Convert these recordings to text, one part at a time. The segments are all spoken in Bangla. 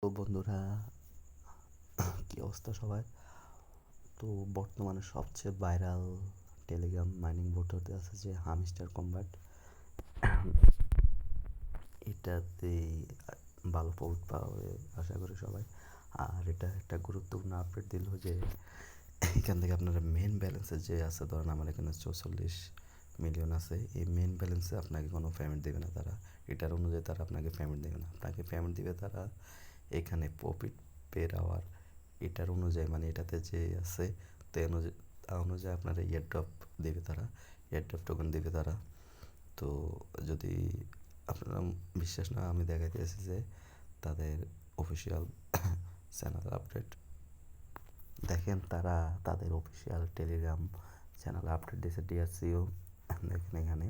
তো বন্ধুরা, কি অবস্থা সবাই? তো বর্তমানে সবচেয়ে ভাইরাল টেলিগ্রাম মাইনিং বোট হতে আছে যে হামস্টার কম্বাট। এটাতেই ভালো প্রফিট পাবে আশা করি সবাই। আর এটা একটা গুরুত্বপূর্ণ আপডেট দিল যে এখান থেকে আপনারা মেন ব্যালেন্সে যে আছে, ধরেন আমার এখানে 44 মিলিয়ন আছে, এই মেন ব্যালেন্সে আপনাকে কোনো পেমেন্ট দেবে না তারা। এটার অনুযায়ী তারা আপনাকে পেমেন্ট দেবে না, আপনাকে পেমেন্ট দিবে তারা এখানে প্রফিট পের আওয়ার এটার অনুযায়ী, মানে এটাতে যে আছে তা অনুযায়ী আপনার ইয়ার ড্রপ দেবে তারা, ইয়ার ড্রপ টোকেন দেবে তারা। তো যদি আপনারা বিশ্বাস না, আমি দেখাইতেছি যে তাদের অফিসিয়াল চ্যানেল আপডেট দেখেন, তারা তাদের অফিসিয়াল টেলিগ্রাম চ্যানেল আপডেট দিয়েছে ডিআরসিও। দেখেন এখানে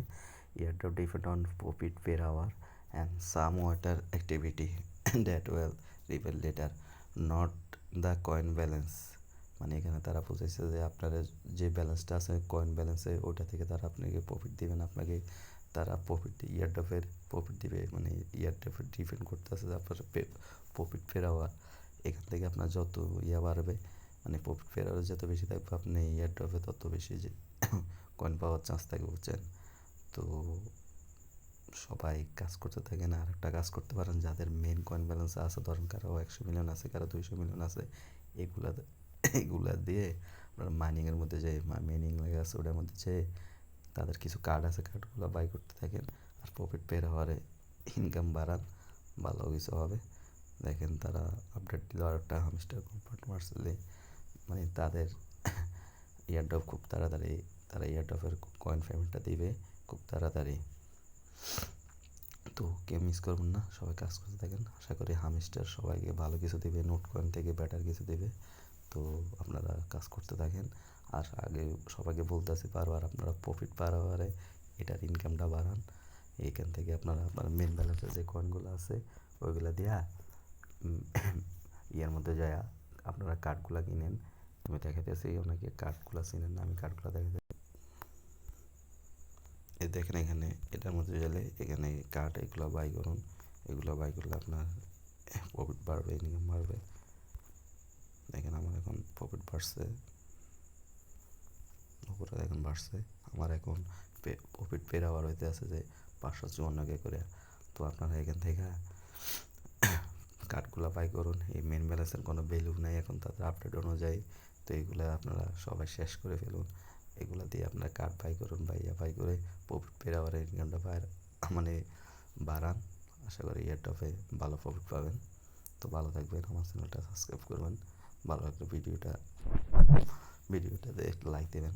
airdrop depend on profit per hour and some water activity that will reveal later not the coin balance. মানে এখানে তারা বুঝাইছে যে আপনার যে ব্যালেন্সটা আছে কয়েন ব্যালেন্সে, ওটা থেকে তারা আপনাকে প্রফিট দিবেন, আপনাকে তারা প্রফিট ইয়ারড্রপের প্রফিট দিবে। মানে ইয়ারড্রপের ডিপেন্ড করতেছে যে আপনার প্রফিট পের আওয়ার। এখান থেকে আপনার যত ইয়া বাড়বে, মানে প্রফিট ফেরার যত বেশি থাকবে, আপনি ইয়ার ড্রপে তত বেশি যে কয়েন পাওয়ার চান্স থাকবে, বুঝছেন? তো সবাই কাজ করতে থাকেন। আর একটা কাজ করতে পারেন, যাদের মেন কয়েন ব্যালেন্স আছে, ধরেন কারো 100 মিলিয়ন আছে, কারো 200 মিলিয়ন আছে, এগুলা এগুলা দিয়ে আপনার মাইনিংয়ের মধ্যে যে মাইনিং হয়ে আছে ওটার মধ্যে যে তাদের কিছু কার্ড আছে, কার্ডগুলো বাই করতে থাকেন আর প্রফিট পের হওয়ারে ইনকাম বাড়ান, ভালো কিছু হবে। দেখেন তারা আপডেট দিল আর একটা হামস্টার কম্পার্ট মার্সেলে, মানে তাদের ইয়ারড্রপ খুব তাড়াতাড়ি, তারা ইয়ারড্রপের কয়েন পেমেন্টটা দিবে খুব তাড়াতাড়ি। তো কেউ মিস করবেন না, সবাই কাজ করতে থাকেন। আশা করি হামস্টার সবাইকে ভালো কিছু দেবে, নোট কয়েন থেকে বেটার কিছু দেবে। তো আপনারা কাজ করতে থাকেন। আর আগে সবাইকে বলতেছি বারবার, আপনারা প্রফিট বাড়াবারে এটার ইনকামটা বাড়ান। এইখান থেকে আপনারা আপনার মেন ব্যালেন্সের যে কয়েনগুলো আছে ওইগুলো দিয়া ইয়ের মধ্যে যায় আপনারা কার্ডগুলো কিনেন। আমি দেখাতেছি, অনেকে কার্ডগুলো চিনেন না, আমি কার্ডগুলো দেখাতে। এই দেখেন এখানে এটার মধ্যে গেলে এখানে কার্ড এগুলো বাই করুন, এগুলো বাই করলে আপনার প্রফিট বাড়বে, ইনকাম বাড়বে। দেখেন আমার এখন প্রফিট বাড়ছে, উপরে দেখেন বাড়ছে। আমার এখন প্রফিট পের আওয়ার হইতে আছে যে 554 করে। তো আপনারা এখান থেকে কার্ডগুলো বাই করুন। এই মেন ব্যালেন্সের কোনো ভ্যালু নেই এখন তাদের আপডেট অনুযায়ী। তো এগুলো আপনারা সবাই শেষ করে ফেলুন, এগুলো দিয়ে আপনারা কার্ড বাই করুন, বাই করে প্রফিট পের আওয়ার ইনকামটা মানে বাড়ান। আশা করি ইয়ারটপে ভালো প্রফিট পাবেন। তো ভালো থাকবেন, আমার চ্যানেলটা সাবস্ক্রাইব করবেন, ভালো একটা ভিডিওটাতে লাইক দেবেন।